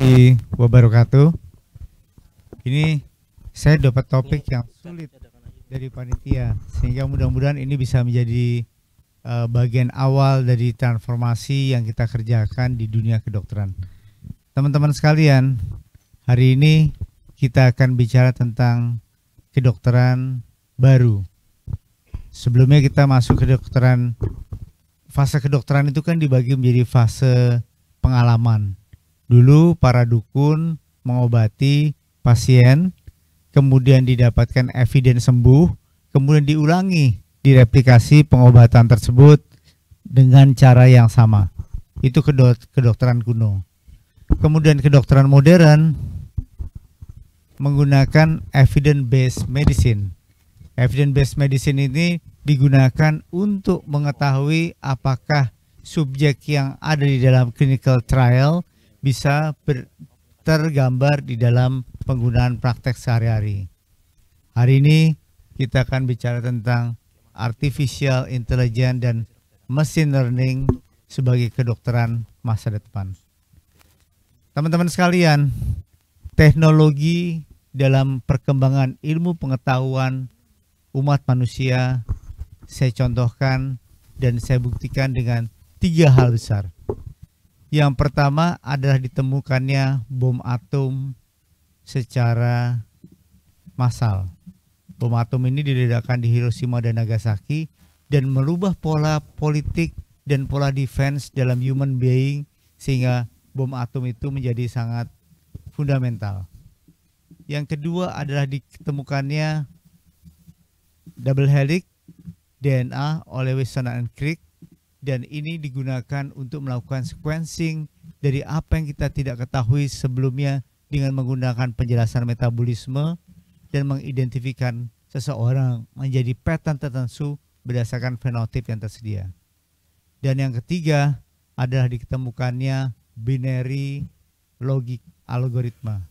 warahmatullahi wabarakatuh. Ini saya dapat topik yang sulit dari panitia, sehingga mudah-mudahan ini bisa menjadi bagian awal dari transformasi yang kita kerjakan di dunia kedokteran. Teman-teman sekalian, hari ini kita akan bicara tentang kedokteran baru. Sebelumnya kita masuk kedokteran, fase kedokteran itu kan dibagi menjadi fase pengalaman. Dulu para dukun mengobati pasien, kemudian didapatkan evidence sembuh, kemudian diulangi, direplikasi pengobatan tersebut dengan cara yang sama. Itu kedokteran kuno. Kemudian kedokteran modern menggunakan evidence-based medicine. Evidence-based medicine ini digunakan untuk mengetahui apakah subjek yang ada di dalam clinical trial bisa tergambar di dalam penggunaan praktek sehari-hari. Hari ini kita akan bicara tentang artificial intelligence dan machine learning sebagai kedokteran masa depan. Teman-teman sekalian, teknologi dalam perkembangan ilmu pengetahuan umat manusia saya contohkan dan saya buktikan dengan 3 hal besar. Yang pertama adalah ditemukannya bom atom secara massal. Bom atom ini diledakkan di Hiroshima dan Nagasaki dan merubah pola politik dan pola defense dalam human being, sehingga bom atom itu menjadi sangat fundamental. Yang kedua adalah ditemukannya double helix DNA oleh Wilson and Crick, dan ini digunakan untuk melakukan sequencing dari apa yang kita tidak ketahui sebelumnya dengan menggunakan penjelasan metabolisme dan mengidentifikasikan seseorang menjadi pattern tertentu berdasarkan fenotip yang tersedia. Dan yang ketiga adalah ditemukannya binary logic algoritma.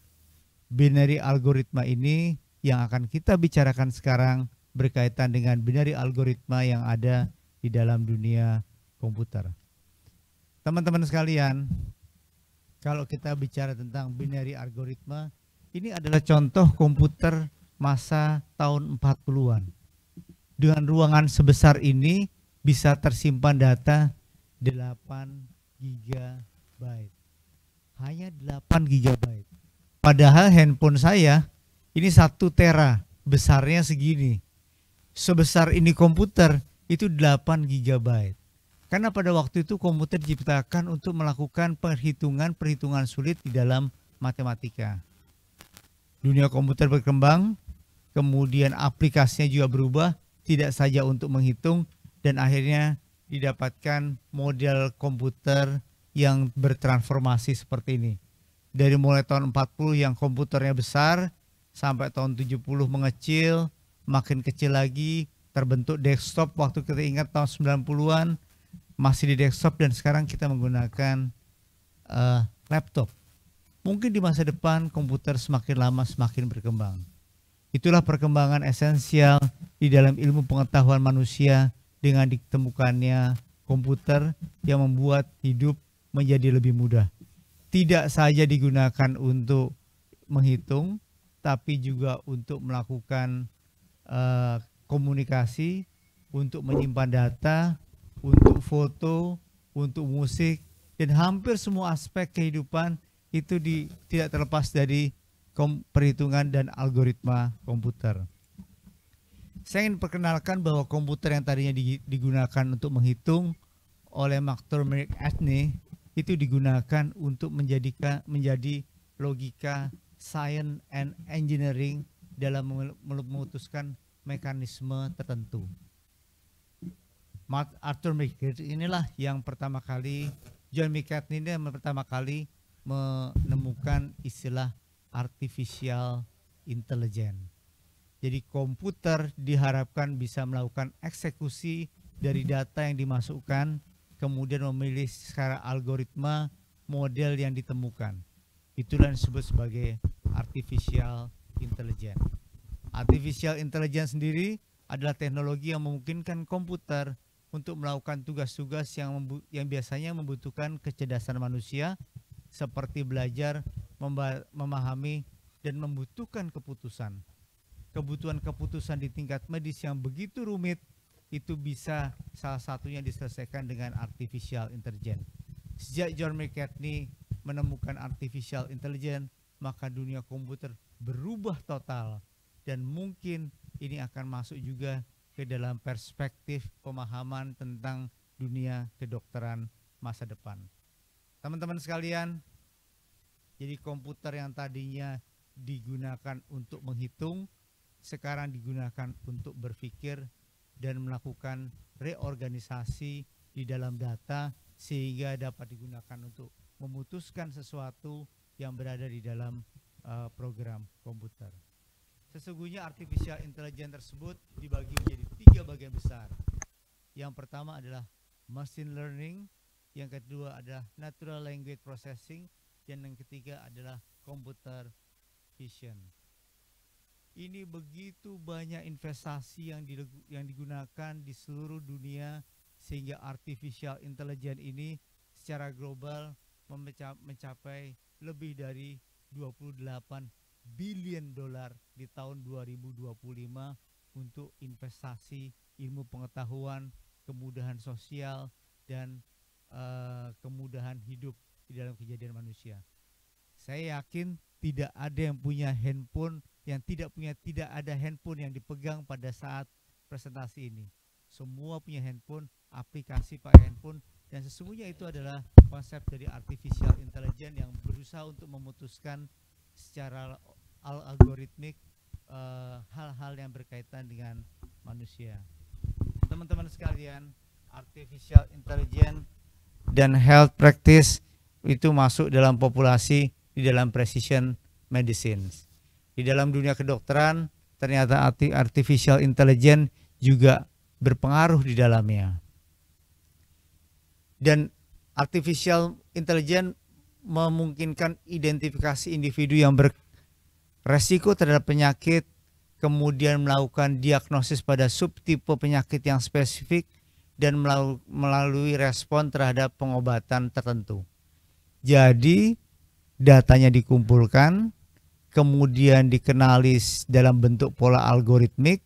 Binary algoritma ini yang akan kita bicarakan sekarang berkaitan dengan binary algoritma yang ada di dalam dunia komputer. Teman-teman sekalian, kalau kita bicara tentang binary algoritma, ini adalah contoh komputer masa tahun 40-an. Dengan ruangan sebesar ini bisa tersimpan data 8 GB. Hanya 8 GB. Padahal handphone saya ini 1 tera, besarnya segini. Sebesar ini komputer itu 8 GB. Karena pada waktu itu komputer diciptakan untuk melakukan perhitungan sulit di dalam matematika. Dunia komputer berkembang, kemudian aplikasinya juga berubah, tidak saja untuk menghitung, dan akhirnya didapatkan model komputer yang bertransformasi seperti ini. Dari mulai tahun 40 yang komputernya besar, sampai tahun 70 mengecil, makin kecil lagi, terbentuk desktop waktu kita ingat tahun 90-an, masih di desktop, dan sekarang kita menggunakan laptop. Mungkin di masa depan komputer semakin lama semakin berkembang. Itulah perkembangan esensial di dalam ilmu pengetahuan manusia dengan ditemukannya komputer yang membuat hidup menjadi lebih mudah. Tidak saja digunakan untuk menghitung, tapi juga untuk melakukan komunikasi, untuk menyimpan data, untuk foto, untuk musik, dan hampir semua aspek kehidupan itu tidak terlepas dari perhitungan dan algoritma komputer. Saya ingin perkenalkan bahwa komputer yang tadinya digunakan untuk menghitung oleh Arthur Merck itu digunakan untuk menjadi logika, science and engineering dalam memutuskan mekanisme tertentu. Arthur Merck inilah yang pertama kali, John McCartney ini yang pertama kali menemukan istilah artificial intelligence. Jadi komputer diharapkan bisa melakukan eksekusi dari data yang dimasukkan, kemudian memilih secara algoritma model yang ditemukan. Itulah yang disebut sebagai artificial intelligence. Artificial intelligence sendiri adalah teknologi yang memungkinkan komputer untuk melakukan tugas-tugas yang biasanya membutuhkan kecerdasan manusia, seperti belajar memahami dan membutuhkan keputusan. Kebutuhan keputusan di tingkat medis yang begitu rumit itu bisa salah satunya diselesaikan dengan artificial intelligence. Sejak John McCartney menemukan artificial intelligence, maka dunia komputer berubah total, dan mungkin ini akan masuk juga ke dalam perspektif pemahaman tentang dunia kedokteran masa depan. Teman-teman sekalian, jadi komputer yang tadinya digunakan untuk menghitung, sekarang digunakan untuk berpikir dan melakukan reorganisasi di dalam data sehingga dapat digunakan untuk memutuskan sesuatu yang berada di dalam program komputer. Sesungguhnya artificial intelligence tersebut dibagi menjadi 3 bagian besar. Yang pertama adalah machine learning, yang kedua adalah natural language processing, dan yang ketiga adalah computer vision. Ini begitu banyak investasi yang digunakan di seluruh dunia sehingga artificial intelligence ini secara global mencapai lebih dari 28 billion dolar di tahun 2025 untuk investasi ilmu pengetahuan, kemudahan sosial, dan kemudahan hidup di dalam kejadian manusia. Saya yakin tidak ada yang punya handphone tidak ada handphone yang dipegang pada saat presentasi ini. Semua punya handphone, aplikasi pakai handphone, dan sesungguhnya itu adalah konsep dari artificial intelligence yang berusaha untuk memutuskan secara algoritmik hal-hal yang berkaitan dengan manusia. Teman-teman sekalian, artificial intelligence dan health practice itu masuk dalam populasi di dalam precision medicine. Di dalam dunia kedokteran ternyata artificial intelligence juga berpengaruh di dalamnya. Dan artificial intelligence memungkinkan identifikasi individu yang beresiko terhadap penyakit, kemudian melakukan diagnosis pada subtipe penyakit yang spesifik, dan melalui respon terhadap pengobatan tertentu. Jadi datanya dikumpulkan, kemudian dikenali dalam bentuk pola algoritmik.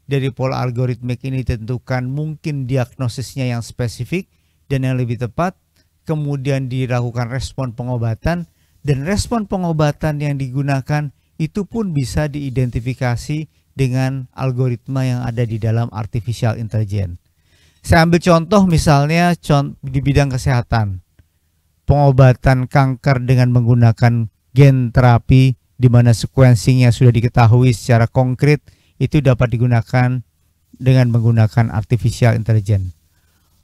Dari pola algoritmik ini ditentukan mungkin diagnosisnya yang spesifik dan yang lebih tepat, kemudian dilakukan respon pengobatan, dan respon pengobatan yang digunakan itu pun bisa diidentifikasi dengan algoritma yang ada di dalam artificial intelligence. Saya ambil contoh misalnya di bidang kesehatan, pengobatan kanker dengan menggunakan gen terapi, di mana sequencingnya sudah diketahui secara konkret, itu dapat digunakan dengan menggunakan artificial intelligence.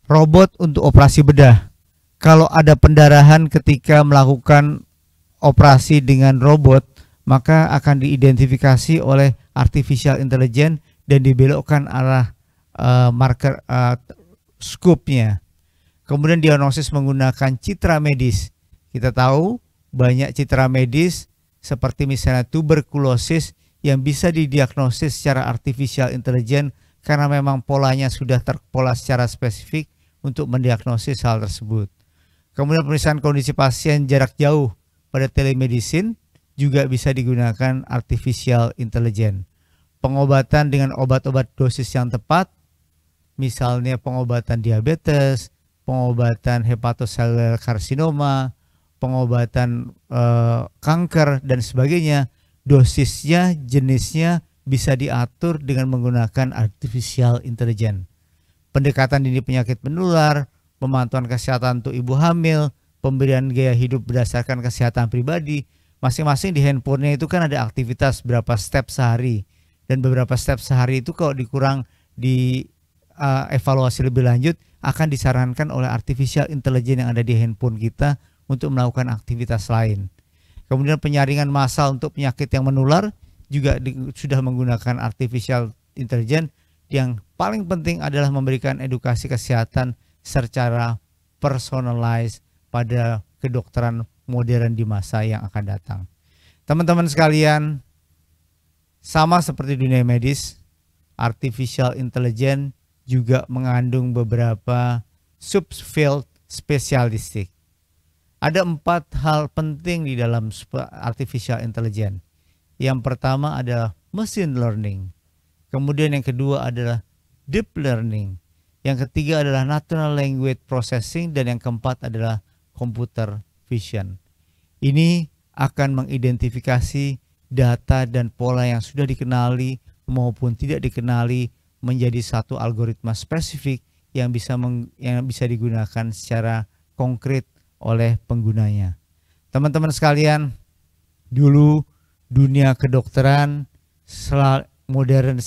Robot untuk operasi bedah, kalau ada pendarahan ketika melakukan operasi dengan robot, maka akan diidentifikasi oleh artificial intelligence dan dibelokkan arah marker scope-nya. Kemudian diagnosis menggunakan citra medis. Kita tahu banyak citra medis seperti misalnya tuberkulosis yang bisa didiagnosis secara artificial intelligence karena memang polanya sudah terpola secara spesifik untuk mendiagnosis hal tersebut. Kemudian pemeriksaan kondisi pasien jarak jauh pada telemedicine juga bisa digunakan artificial intelligence. Pengobatan dengan obat-obat dosis yang tepat, misalnya pengobatan diabetes, pengobatan hepatocellular karsinoma, pengobatan kanker dan sebagainya, dosisnya, jenisnya bisa diatur dengan menggunakan artificial intelligence. Pendekatan dini penyakit menular, pemantauan kesehatan untuk ibu hamil, pemberian gaya hidup berdasarkan kesehatan pribadi, masing-masing di handphonenya itu kan ada aktivitas berapa step sehari, dan beberapa step sehari itu kalau dikurang di evaluasi lebih lanjut akan disarankan oleh artificial intelligence yang ada di handphone kita untuk melakukan aktivitas lain. Kemudian penyaringan massal untuk penyakit yang menular juga sudah menggunakan artificial intelligence. Yang paling penting adalah memberikan edukasi kesehatan secara personalized pada kedokteran modern di masa yang akan datang. Teman-teman sekalian, sama seperti dunia medis, artificial intelligence juga mengandung beberapa subfield spesialistik. Ada 4 hal penting di dalam artificial intelligence. Yang pertama adalah machine learning. Kemudian yang kedua adalah deep learning. Yang ketiga adalah natural language processing, dan yang keempat adalah computer vision. Ini akan mengidentifikasi data dan pola yang sudah dikenali maupun tidak dikenali menjadi satu algoritma spesifik yang bisa digunakan secara konkret oleh penggunanya. Teman-teman sekalian, dulu dunia kedokteran modern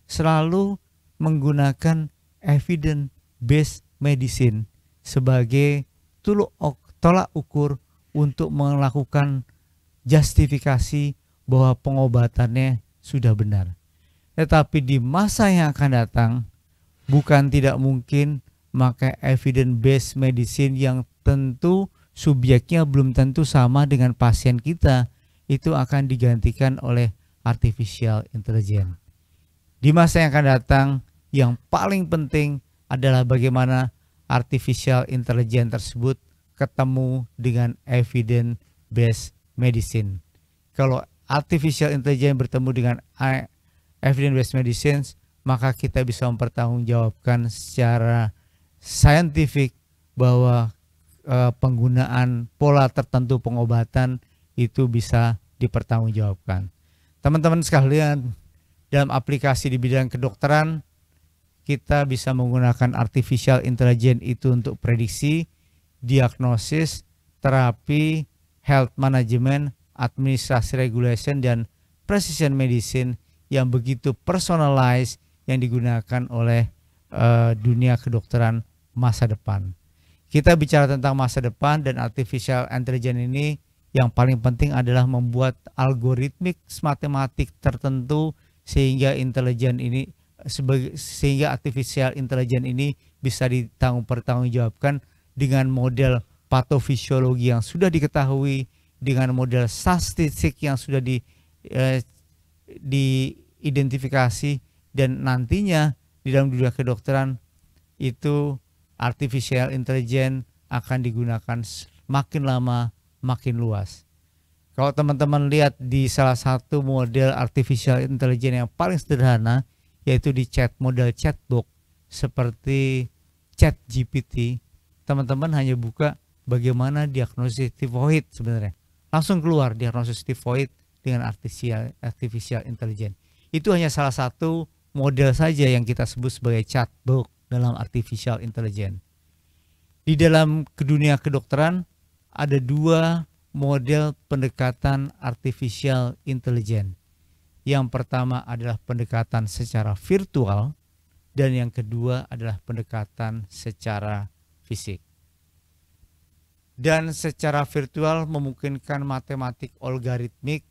selalu menggunakan evidence based medicine sebagai tolak ukur untuk melakukan justifikasi bahwa pengobatannya sudah benar. Tetapi di masa yang akan datang, bukan tidak mungkin maka evidence based medicine yang tentu subjeknya belum tentu sama dengan pasien kita, itu akan digantikan oleh artificial intelligence. Di masa yang akan datang, yang paling penting adalah bagaimana artificial intelligence tersebut ketemu dengan evidence based medicine. Kalau artificial intelligence bertemu dengan evidence based medicine, maka kita bisa mempertanggungjawabkan secara saintifik bahwa penggunaan pola tertentu pengobatan itu bisa dipertanggungjawabkan. Teman-teman sekalian, dalam aplikasi di bidang kedokteran, kita bisa menggunakan artificial intelligence itu untuk prediksi, diagnosis, terapi, health management, administrasi regulation, dan precision medicine yang begitu personalized yang digunakan oleh dunia kedokteran masa depan. Kita bicara tentang masa depan, dan artificial intelligence ini yang paling penting adalah membuat algoritmik matematik tertentu sehingga artificial intelligence ini bisa dipertanggungjawabkan dengan model patofisiologi yang sudah diketahui, dengan model statistik yang sudah diidentifikasi, dan nantinya di dalam dunia kedokteran itu artificial intelligence akan digunakan makin lama makin luas. Kalau teman-teman lihat di salah satu model artificial intelligence yang paling sederhana, yaitu di model chatbot seperti ChatGPT, teman-teman hanya buka bagaimana diagnosis tifoid sebenarnya. Langsung keluar diagnosis tifoid dengan artificial intelligence. Itu hanya salah satu model saja yang kita sebut sebagai chatbot dalam artificial intelligence. Di dalam dunia kedokteran ada 2 model pendekatan artificial intelligence. Yang pertama adalah pendekatan secara virtual, dan yang kedua adalah pendekatan secara fisik. Dan secara virtual memungkinkan matematik algoritmik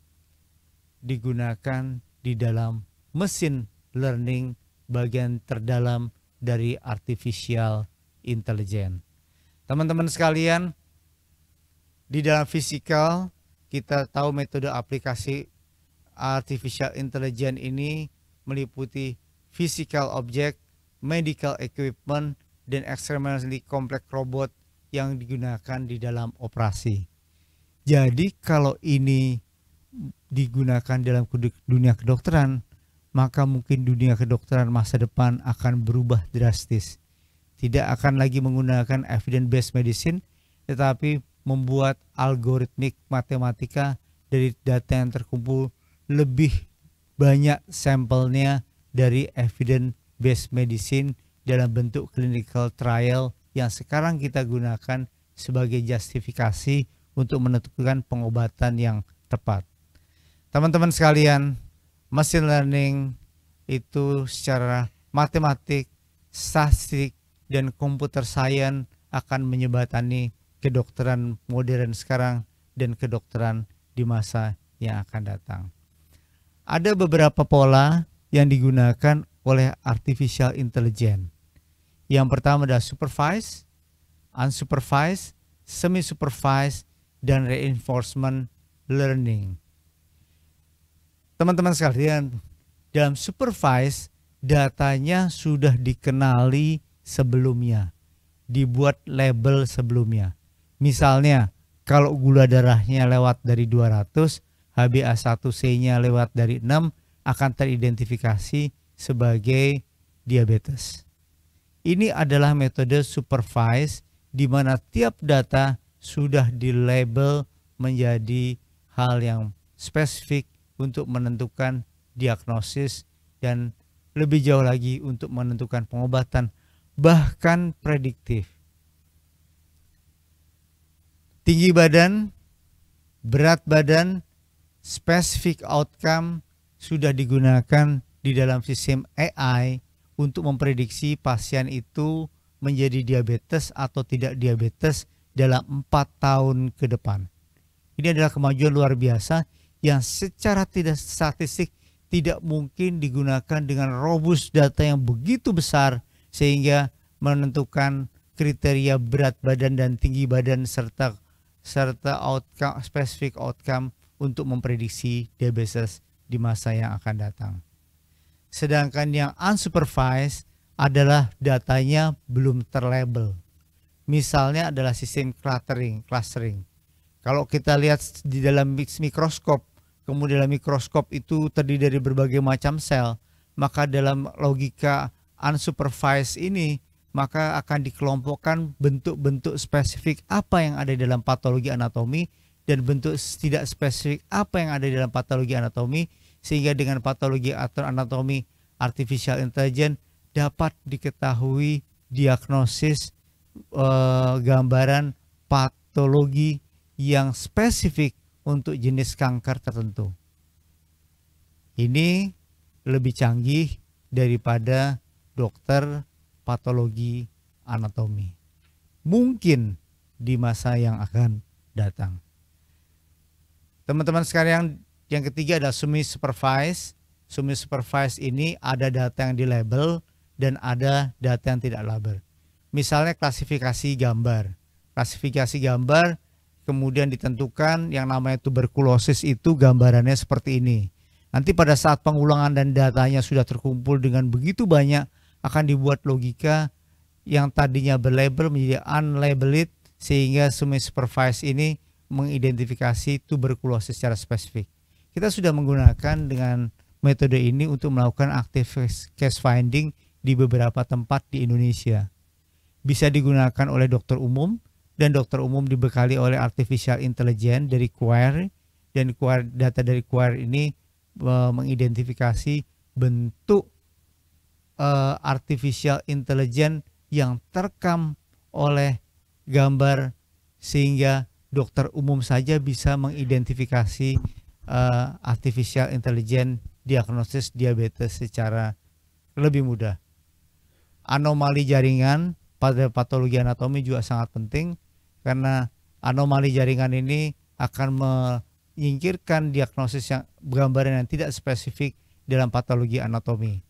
digunakan di dalam machine learning, bagian terdalam dari artificial intelligence. Teman-teman sekalian, di dalam fisikal kita tahu metode aplikasi artificial intelligence ini meliputi physical object, medical equipment, dan extremely complex robot yang digunakan di dalam operasi. Jadi kalau ini digunakan dalam dunia kedokteran, maka mungkin dunia kedokteran masa depan akan berubah drastis. Tidak akan lagi menggunakan evidence based medicine, tetapi membuat algoritmik matematika dari data yang terkumpul lebih banyak sampelnya dari evidence based medicine dalam bentuk clinical trial yang sekarang kita gunakan sebagai justifikasi untuk menentukan pengobatan yang tepat. Teman-teman sekalian, machine learning itu secara matematik, statistik, dan computer science akan menyebatani kedokteran modern sekarang dan kedokteran di masa yang akan datang. Ada beberapa pola yang digunakan oleh artificial intelligence. Yang pertama adalah supervised, unsupervised, semi-supervised, dan reinforcement learning. Teman-teman sekalian, dalam supervised datanya sudah dikenali sebelumnya, dibuat label sebelumnya. Misalnya kalau gula darahnya lewat dari 200, HbA1c-nya lewat dari 6, akan teridentifikasi sebagai diabetes. Ini adalah metode supervised di mana tiap data sudah dilabel menjadi hal yang spesifik untuk menentukan diagnosis dan lebih jauh lagi untuk menentukan pengobatan, bahkan prediktif. Tinggi badan, berat badan, specific outcome sudah digunakan di dalam sistem AI untuk memprediksi pasien itu menjadi diabetes atau tidak diabetes dalam 4 tahun ke depan. Ini adalah kemajuan luar biasa yang secara tidak statistik tidak mungkin digunakan dengan robust data yang begitu besar sehingga menentukan kriteria berat badan dan tinggi badan serta outcome, specific outcome untuk memprediksi diabetes di masa yang akan datang. Sedangkan yang unsupervised adalah datanya belum terlabel. Misalnya adalah sistem clustering. Kalau kita lihat di dalam mikroskop, kemudian dalam mikroskop itu terdiri dari berbagai macam sel, maka dalam logika unsupervised ini maka akan dikelompokkan bentuk-bentuk spesifik apa yang ada dalam patologi anatomi dan bentuk tidak spesifik apa yang ada dalam patologi anatomi, sehingga dengan patologi atau anatomi artificial intelligence dapat diketahui diagnosis gambaran patologi yang spesifik untuk jenis kanker tertentu. Ini lebih canggih daripada dokter patologi anatomi. Mungkin di masa yang akan datang. Teman-teman sekalian, yang ketiga adalah semi-supervised. Semi-supervised ini ada data yang dilabel dan ada data yang tidak label. Misalnya klasifikasi gambar. Klasifikasi gambar kemudian ditentukan yang namanya tuberkulosis itu gambarannya seperti ini. Nanti pada saat pengulangan dan datanya sudah terkumpul dengan begitu banyak, akan dibuat logika yang tadinya berlabel menjadi unlabeled sehingga semi-supervised ini mengidentifikasi tuberkulosis secara spesifik. Kita sudah menggunakan dengan metode ini untuk melakukan active case finding di beberapa tempat di Indonesia. Bisa digunakan oleh dokter umum, dan dokter umum dibekali oleh artificial intelligence dari Query, dan data dari Query ini mengidentifikasi bentuk artificial intelligence yang terekam oleh gambar sehingga dokter umum saja bisa mengidentifikasi artificial intelligence diagnosis diabetes secara lebih mudah. Anomali jaringan pada patologi anatomi juga sangat penting karena anomali jaringan ini akan menyingkirkan diagnosis yang gambaran yang tidak spesifik dalam patologi anatomi.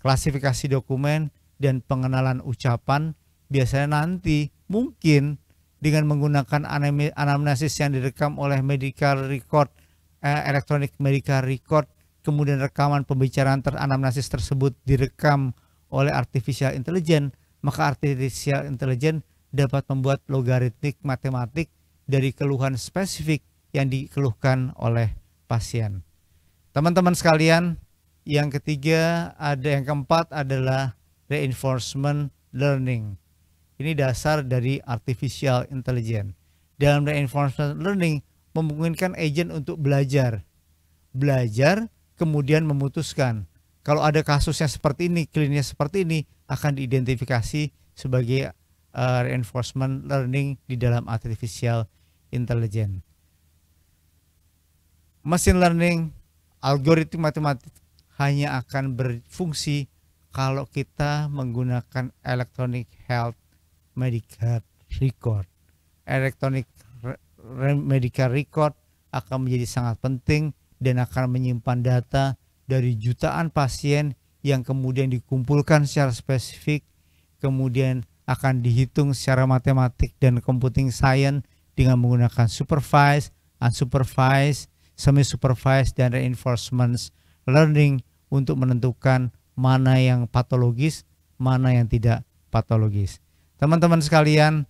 Klasifikasi dokumen dan pengenalan ucapan biasanya nanti mungkin dengan menggunakan anamnesis yang direkam oleh medical record, electronic medical record, kemudian rekaman pembicaraan anamnesis tersebut direkam oleh artificial intelligence, maka artificial intelligence dapat membuat logaritmik matematik dari keluhan spesifik yang dikeluhkan oleh pasien. Teman-teman sekalian, yang ketiga yang keempat adalah reinforcement learning. Ini dasar dari artificial intelligence. Dalam reinforcement learning memungkinkan agent untuk belajar kemudian memutuskan kalau ada kasusnya seperti ini, klinisnya seperti ini, akan diidentifikasi sebagai reinforcement learning di dalam artificial intelligence. Machine learning, algoritma matematik hanya akan berfungsi kalau kita menggunakan electronic health medical record. Electronic medical record akan menjadi sangat penting dan akan menyimpan data dari jutaan pasien yang kemudian dikumpulkan secara spesifik, kemudian akan dihitung secara matematik dan computing science dengan menggunakan supervised, unsupervised, semi-supervised, dan reinforcement learning untuk menentukan mana yang patologis, mana yang tidak patologis. Teman-teman sekalian,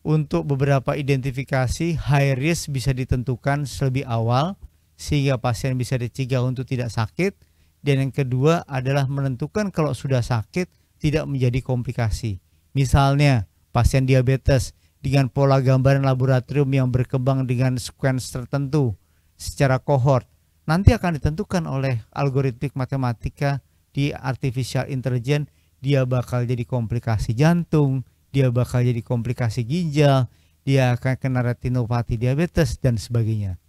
Untuk beberapa identifikasi, high risk bisa ditentukan lebih awal sehingga pasien bisa dicegah untuk tidak sakit. Dan yang kedua adalah menentukan kalau sudah sakit tidak menjadi komplikasi. Misalnya pasien diabetes dengan pola gambaran laboratorium yang berkembang dengan sequence tertentu secara kohort, nanti akan ditentukan oleh algoritmik matematika di artificial intelligence, dia bakal jadi komplikasi jantung, dia bakal jadi komplikasi ginjal, dia akan kena retinopati diabetes dan sebagainya.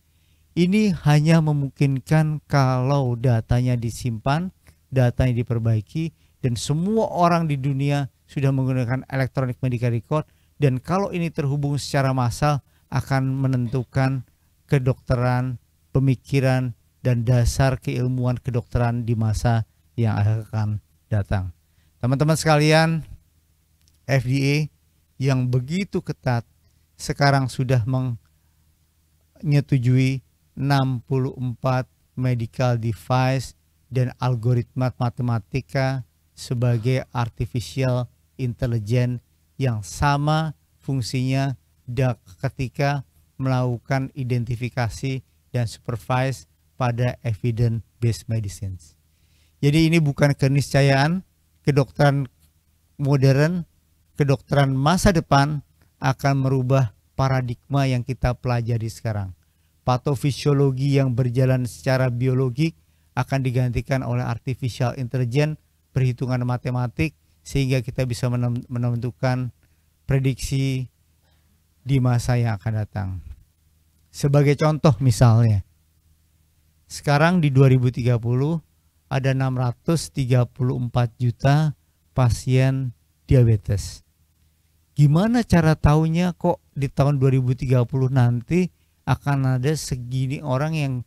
Ini hanya memungkinkan kalau datanya disimpan, datanya diperbaiki, dan semua orang di dunia sudah menggunakan electronic medical record, dan kalau ini terhubung secara massal akan menentukan kedokteran, pemikiran, dan dasar keilmuan kedokteran di masa yang akan datang. Teman-teman sekalian, FDA yang begitu ketat sekarang sudah menyetujui 64 medical device dan algoritma matematika sebagai artificial intelligence yang sama fungsinya ketika melakukan identifikasi dan supervise pada evidence based medicine. Jadi ini bukan keniscayaan, kedokteran modern, kedokteran masa depan akan merubah paradigma yang kita pelajari sekarang. Patofisiologi yang berjalan secara biologik akan digantikan oleh artificial intelligence, perhitungan matematik, sehingga kita bisa menentukan prediksi di masa yang akan datang. Sebagai contoh misalnya, sekarang di 2030 ada 634 juta pasien diabetes. Gimana cara taunya kok di tahun 2030 nanti akan ada segini orang yang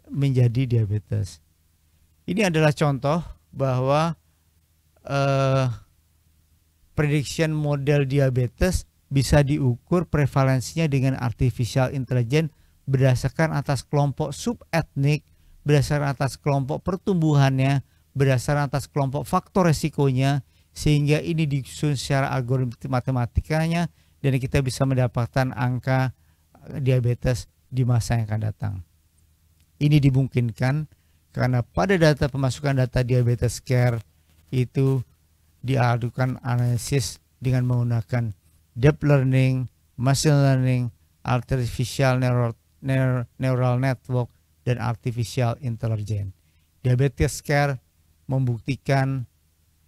menjadi diabetes? Ini adalah contoh bahwa prediction model diabetes bisa diukur prevalensinya dengan artificial intelligence berdasarkan atas kelompok subetnik, berdasarkan atas kelompok pertumbuhannya, berdasarkan atas kelompok faktor resikonya, sehingga ini disusun secara algoritma matematikanya dan kita bisa mendapatkan angka diabetes di masa yang akan datang. Ini dimungkinkan karena pada data pemasukan data diabetes care itu diadukan analisis dengan menggunakan deep learning, machine learning, artificial neural network, dan artificial intelligence. Diabetes care membuktikan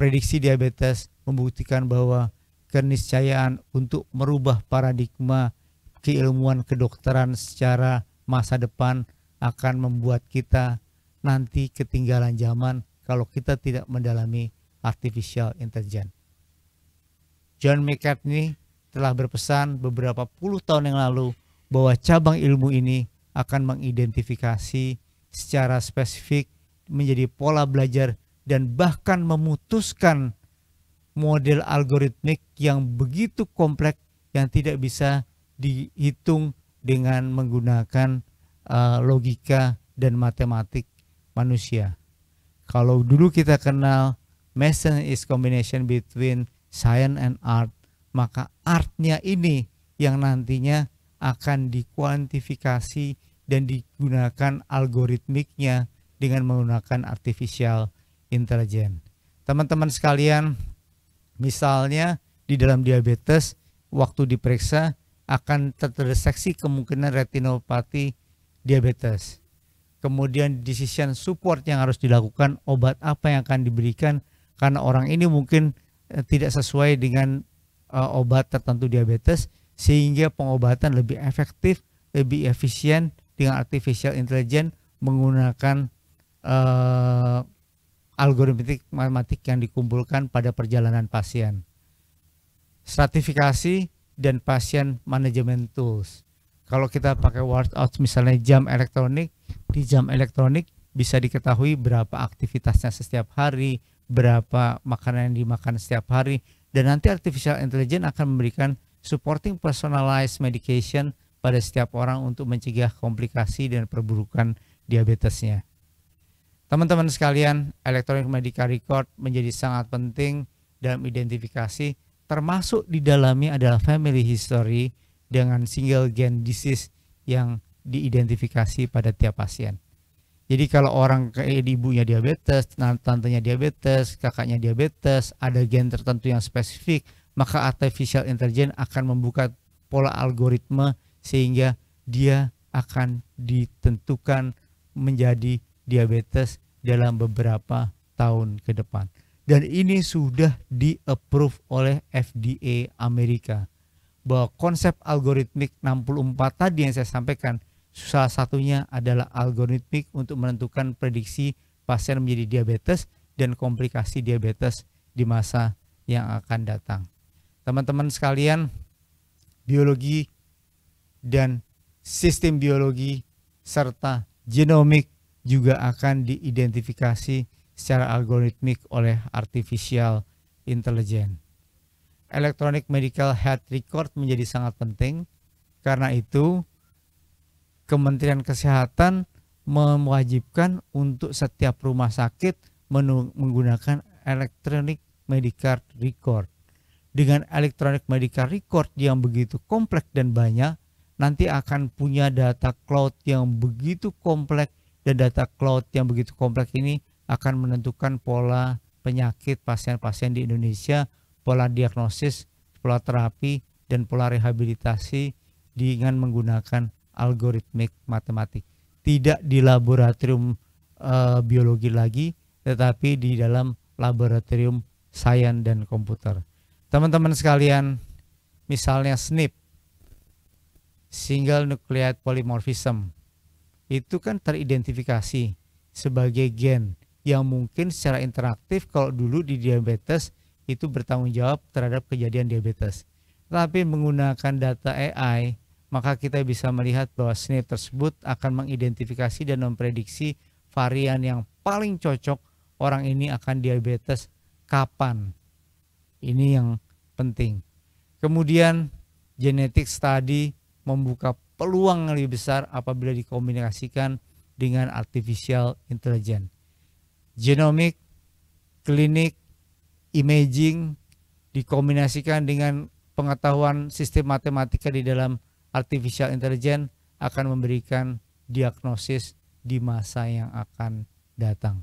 prediksi diabetes, membuktikan bahwa keniscayaan untuk merubah paradigma keilmuan kedokteran secara masa depan akan membuat kita nanti ketinggalan zaman kalau kita tidak mendalami artificial intelligence. John McCartney telah berpesan beberapa puluh tahun yang lalu bahwa cabang ilmu ini akan mengidentifikasi secara spesifik menjadi pola belajar dan bahkan memutuskan model algoritmik yang begitu kompleks yang tidak bisa dihitung dengan menggunakan logika dan matematik manusia. Kalau dulu kita kenal medicine is combination between science and art, maka artnya ini yang nantinya akan dikuantifikasi dan digunakan algoritmiknya dengan menggunakan artificial intelligence. Teman-teman sekalian, misalnya di dalam diabetes, waktu diperiksa akan terdeteksi kemungkinan retinopati diabetes. Kemudian decision support yang harus dilakukan, obat apa yang akan diberikan, karena orang ini mungkin tidak sesuai dengan obat tertentu diabetes, sehingga pengobatan lebih efektif, lebih efisien dengan artificial intelligence menggunakan algoritmik matematik yang dikumpulkan pada perjalanan pasien. Stratifikasi dan pasien management tools. Kalau kita pakai workout misalnya jam elektronik, di jam elektronik bisa diketahui berapa aktivitasnya setiap hari, berapa makanan yang dimakan setiap hari, dan nanti artificial intelligence akan memberikan supporting personalized medication pada setiap orang untuk mencegah komplikasi dan perburukan diabetesnya. Teman-teman sekalian, electronic medical record menjadi sangat penting dalam identifikasi, termasuk di dalamnya adalah family history dengan single gen disease yang diidentifikasi pada tiap pasien. Jadi kalau orang kayak ibunya diabetes, tantenya diabetes, kakaknya diabetes, ada gen tertentu yang spesifik, maka artificial intelligence akan membuka pola algoritma sehingga dia akan ditentukan menjadi diabetes dalam beberapa tahun ke depan. Dan ini sudah di-approve oleh FDA Amerika. Bahwa konsep algoritmik 64 tadi yang saya sampaikan, salah satunya adalah algoritmik untuk menentukan prediksi pasien menjadi diabetes dan komplikasi diabetes di masa yang akan datang. Teman-teman sekalian, biologi dan sistem biologi serta genomik juga akan diidentifikasi secara algoritmik oleh artificial intelligence. Electronic medical health record menjadi sangat penting. Karena itu Kementerian Kesehatan mewajibkan untuk setiap rumah sakit menggunakan electronic medical record. Dengan electronic medical record yang begitu kompleks dan banyak, nanti akan punya data cloud yang begitu kompleks, dan data cloud yang begitu kompleks ini akan menentukan pola penyakit pasien-pasien di Indonesia, pola diagnosis, pola terapi, dan pola rehabilitasi dengan menggunakan algoritmik matematik. Tidak di laboratorium biologi lagi, tetapi di dalam laboratorium sains dan komputer. Teman-teman sekalian, misalnya SNP, Single Nucleotide Polymorphism, itu kan teridentifikasi sebagai gen yang mungkin secara interaktif kalau dulu di diabetes itu bertanggung jawab terhadap kejadian diabetes. Tapi menggunakan data AI, maka kita bisa melihat bahwa SNP tersebut akan mengidentifikasi dan memprediksi varian yang paling cocok orang ini akan diabetes kapan. Ini yang penting. Kemudian genetic study membuka peluang yang lebih besar apabila dikomunikasikan dengan artificial intelligence. Genomic, klinik, imaging dikombinasikan dengan pengetahuan sistem matematika di dalam artificial intelligence akan memberikan diagnosis di masa yang akan datang.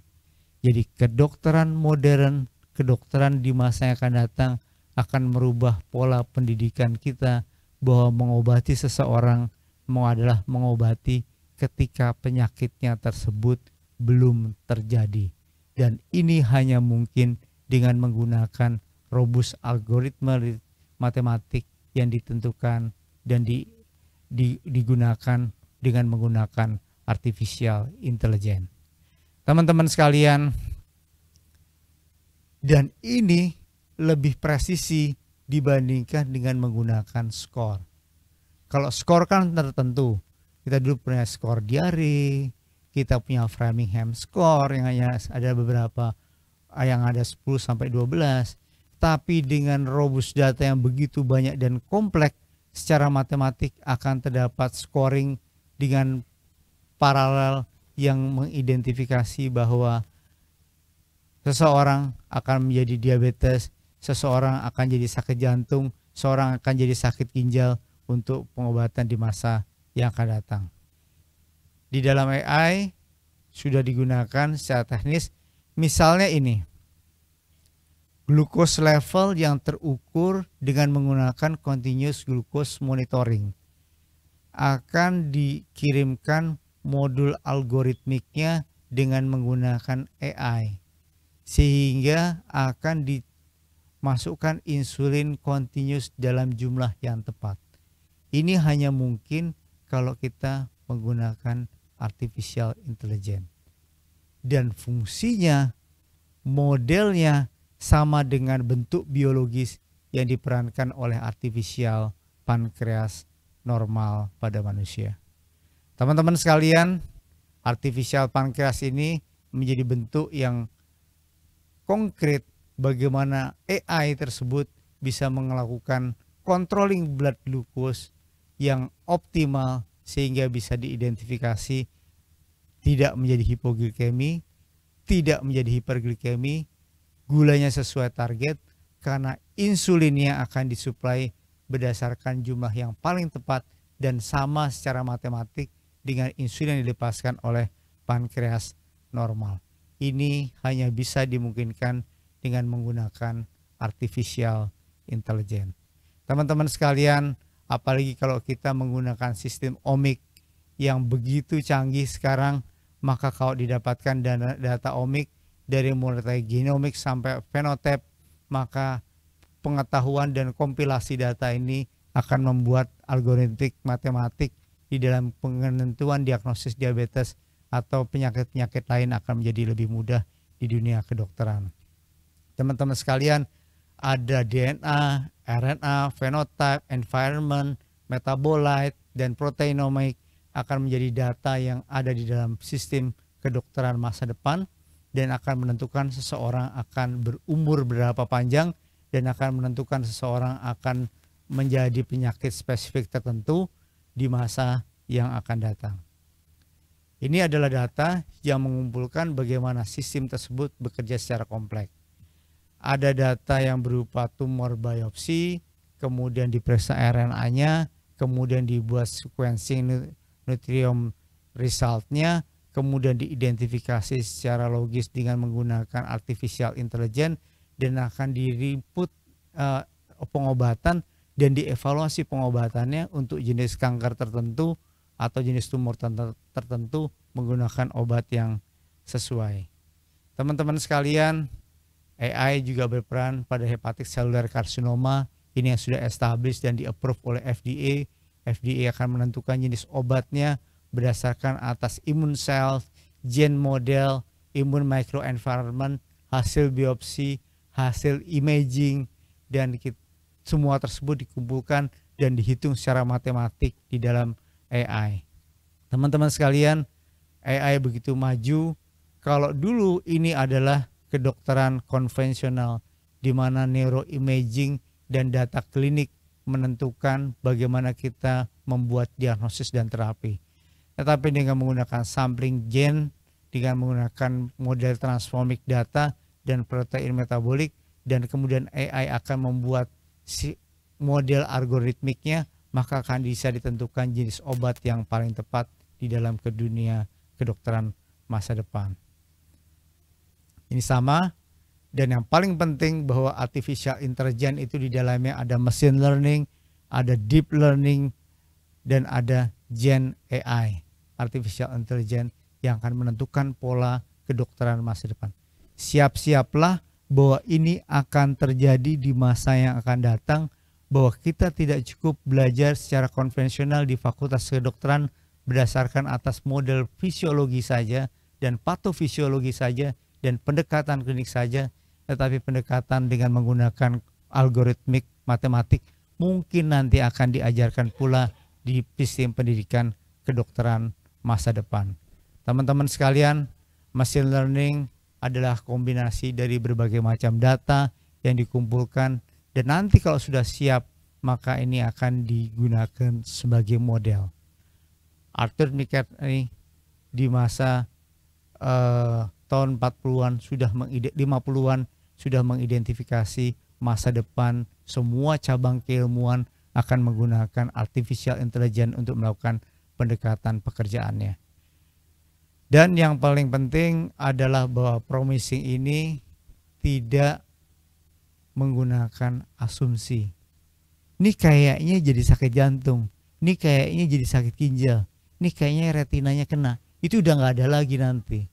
Jadi kedokteran modern, kedokteran di masa yang akan datang akan merubah pola pendidikan kita, bahwa mengobati seseorang adalah mengobati ketika penyakitnya tersebut belum terjadi. Dan ini hanya mungkin dengan menggunakan robust algoritma matematik yang ditentukan dan digunakan dengan menggunakan artificial intelligence. Teman-teman sekalian, dan ini lebih presisi dibandingkan dengan menggunakan skor. Kalau skor kan tertentu, kita dulu punya skor diare, kita punya Framingham score yang hanya ada beberapa, yang ada 10 sampai 12. Tapi dengan robust data yang begitu banyak dan kompleks, secara matematik akan terdapat scoring dengan paralel yang mengidentifikasi bahwa seseorang akan menjadi diabetes, seseorang akan jadi sakit jantung, seseorang akan jadi sakit ginjal untuk pengobatan di masa yang akan datang. Di dalam AI sudah digunakan secara teknis, misalnya ini, glucose level yang terukur dengan menggunakan continuous glucose monitoring akan dikirimkan modul algoritmiknya dengan menggunakan AI, sehingga akan dimasukkan insulin continuous dalam jumlah yang tepat. Ini hanya mungkin kalau kita menggunakan artificial intelligence. Dan fungsinya, modelnya sama dengan bentuk biologis yang diperankan oleh artificial pankreas normal pada manusia. Teman-teman sekalian, artificial pankreas ini menjadi bentuk yang konkret bagaimana AI tersebut bisa melakukan controlling blood glucose yang optimal sehingga bisa diidentifikasi tidak menjadi hipoglikemi, tidak menjadi hiperglikemi, gulanya sesuai target, karena insulinnya akan disuplai berdasarkan jumlah yang paling tepat dan sama secara matematik dengan insulin yang dilepaskan oleh pankreas normal. Ini hanya bisa dimungkinkan dengan menggunakan artificial intelligence. Teman-teman sekalian, apalagi kalau kita menggunakan sistem omik yang begitu canggih sekarang, maka kalau didapatkan data omik dari mulai genomik sampai fenotip, maka pengetahuan dan kompilasi data ini akan membuat algoritmik matematik di dalam penentuan diagnosis diabetes atau penyakit-penyakit lain akan menjadi lebih mudah di dunia kedokteran. Teman-teman sekalian, ada DNA, RNA, phenotype, environment, metabolite, dan proteinomik akan menjadi data yang ada di dalam sistem kedokteran masa depan dan akan menentukan seseorang akan berumur berapa panjang dan akan menentukan seseorang akan menjadi penyakit spesifik tertentu di masa yang akan datang. Ini adalah data yang mengumpulkan bagaimana sistem tersebut bekerja secara kompleks. Ada data yang berupa tumor biopsi, kemudian diperiksa RNA-nya, kemudian dibuat sequencing nucleome resultnya, kemudian diidentifikasi secara logis dengan menggunakan artificial intelligence dan akan di-input pengobatan dan dievaluasi pengobatannya untuk jenis kanker tertentu atau jenis tumor tertentu menggunakan obat yang sesuai. Teman-teman sekalian, AI juga berperan pada hepatic cellular carcinoma. Ini yang sudah established dan di-approve oleh FDA. FDA akan menentukan jenis obatnya berdasarkan atas immune cells, gene model, immune microenvironment, hasil biopsi, hasil imaging, dan semua tersebut dikumpulkan dan dihitung secara matematik di dalam AI. Teman-teman sekalian, AI begitu maju. Kalau dulu ini adalah kedokteran konvensional di mana neuroimaging dan data klinik menentukan bagaimana kita membuat diagnosis dan terapi. Tetapi dengan menggunakan sampling gen, dengan menggunakan model transformic data dan protein metabolik, dan kemudian AI akan membuat model algoritmiknya, maka akan bisa ditentukan jenis obat yang paling tepat di dalam dunia kedokteran masa depan. Ini sama, dan yang paling penting bahwa artificial intelligence itu di dalamnya ada machine learning, ada deep learning, dan ada gen AI, artificial intelligence, yang akan menentukan pola kedokteran masa depan. Siap-siaplah bahwa ini akan terjadi di masa yang akan datang, bahwa kita tidak cukup belajar secara konvensional di Fakultas Kedokteran berdasarkan atas model fisiologi saja dan patofisiologi saja dan pendekatan klinik saja, tetapi pendekatan dengan menggunakan algoritmik matematik mungkin nanti akan diajarkan pula di sistem pendidikan kedokteran masa depan. Teman-teman sekalian, machine learning adalah kombinasi dari berbagai macam data yang dikumpulkan, dan nanti kalau sudah siap maka ini akan digunakan sebagai model. Arthur McCartney di masa tahun 40-an 50-an sudah mengidentifikasi masa depan semua cabang keilmuan akan menggunakan artificial intelligence untuk melakukan pendekatan pekerjaannya. Dan yang paling penting adalah bahwa promising ini tidak menggunakan asumsi. Ini kayaknya jadi sakit jantung, ini kayaknya jadi sakit ginjal, ini kayaknya retinanya kena. Itu udah nggak ada lagi nanti.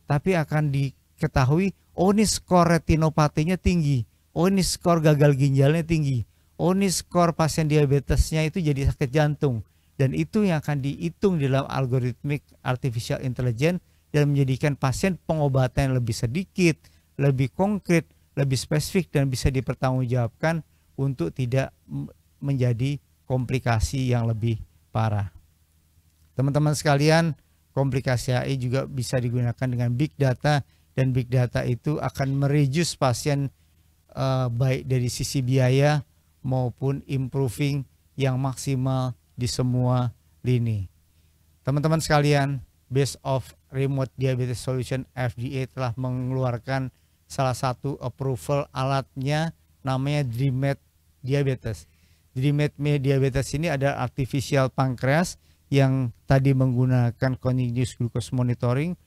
Tapi akan diketahui, oh ini skor retinopatinya tinggi, oh ini skor gagal ginjalnya tinggi, oh ini skor pasien diabetesnya itu jadi sakit jantung. Dan itu yang akan dihitung dalam algoritmik artificial intelligence dan menjadikan pasien pengobatan yang lebih sedikit, lebih konkret, lebih spesifik, dan bisa dipertanggungjawabkan untuk tidak menjadi komplikasi yang lebih parah. Teman-teman sekalian, komplikasi AI juga bisa digunakan dengan big data, dan big data itu akan mereduce pasien baik dari sisi biaya maupun improving yang maksimal di semua lini. Teman-teman sekalian, based of Remote Diabetes Solution, FDA telah mengeluarkan salah satu approval alatnya namanya DreamMed Diabetes. DreamMed Diabetes ini ada artificial pancreas yang tadi menggunakan continuous glucose monitoring,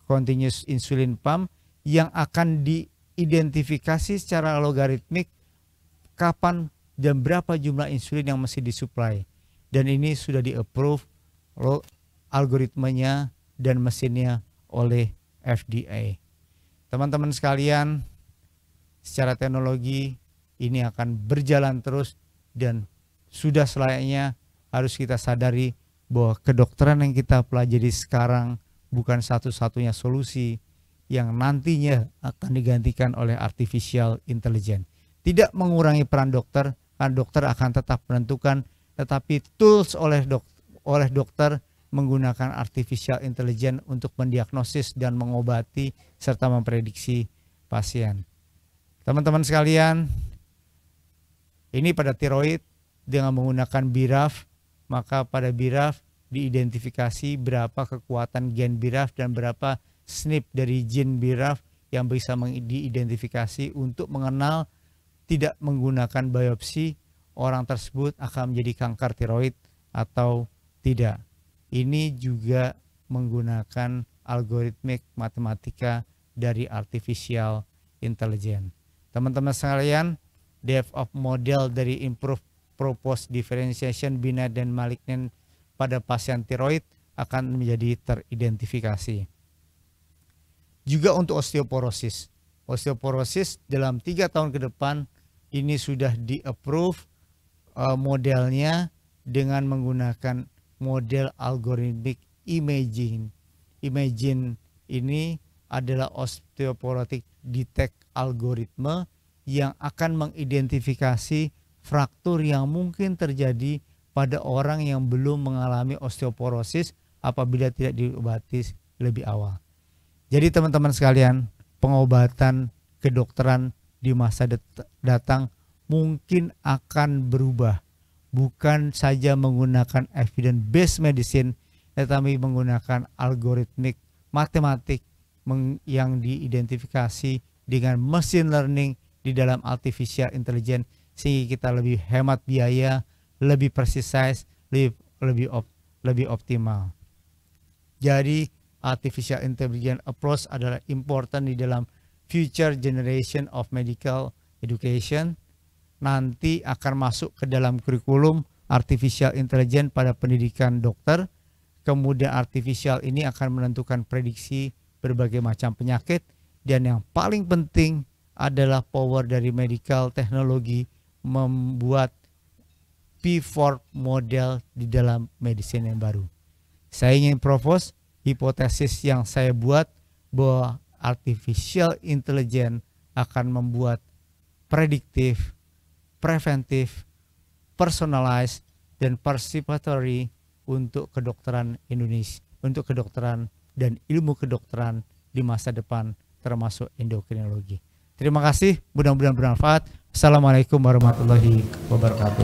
continuous insulin pump yang akan diidentifikasi secara logaritmik kapan dan berapa jumlah insulin yang mesti disuplai. Dan ini sudah di-approve algoritmanya dan mesinnya oleh FDA. Teman-teman sekalian, secara teknologi ini akan berjalan terus dan sudah selayaknya harus kita sadari bahwa kedokteran yang kita pelajari sekarang bukan satu-satunya solusi yang nantinya akan digantikan oleh artificial intelligence. Tidak mengurangi peran dokter, karena dokter akan tetap menentukan, tetapi tools oleh dokter menggunakan artificial intelligence untuk mendiagnosis dan mengobati serta memprediksi pasien. Teman-teman sekalian, ini pada tiroid dengan menggunakan BRAF, maka pada BRAF diidentifikasi berapa kekuatan gen BRAF dan berapa SNP dari gen BRAF yang bisa diidentifikasi untuk mengenal tidak menggunakan biopsi orang tersebut akan menjadi kanker tiroid atau tidak. Ini juga menggunakan algoritmik matematika dari artificial intelligence. Teman-teman sekalian, depth of model dari improve proposed differentiation benign dan malignant pada pasien tiroid akan menjadi teridentifikasi. Juga untuk osteoporosis. Osteoporosis dalam 3 tahun ke depan ini sudah di-approve modelnya dengan menggunakan model algoritmik imaging. Imaging ini adalah osteoporotic detect algoritma yang akan mengidentifikasi fraktur yang mungkin terjadi pada orang yang belum mengalami osteoporosis apabila tidak diobati lebih awal. Jadi teman-teman sekalian, pengobatan kedokteran di masa datang mungkin akan berubah. Bukan saja menggunakan evidence-based medicine, tetapi menggunakan algoritmik matematik yang diidentifikasi dengan machine learning di dalam artificial intelligence, sehingga kita lebih hemat biaya, lebih precise, lebih optimal. Jadi artificial intelligence approach adalah important di dalam future generation of medical education. Nanti akan masuk ke dalam kurikulum artificial intelligence pada pendidikan dokter. Kemudian artificial ini akan menentukan prediksi berbagai macam penyakit. Dan yang paling penting adalah power dari medical teknologi membuat P4 model di dalam medicine yang baru. Saya ingin propose hipotesis yang saya buat bahwa artificial intelligence akan membuat prediktif, preventif, personalized, dan participatory untuk kedokteran Indonesia, untuk kedokteran dan ilmu kedokteran di masa depan termasuk endokrinologi. Terima kasih, mudah-mudahan bermanfaat. Assalamualaikum warahmatullahi wabarakatuh.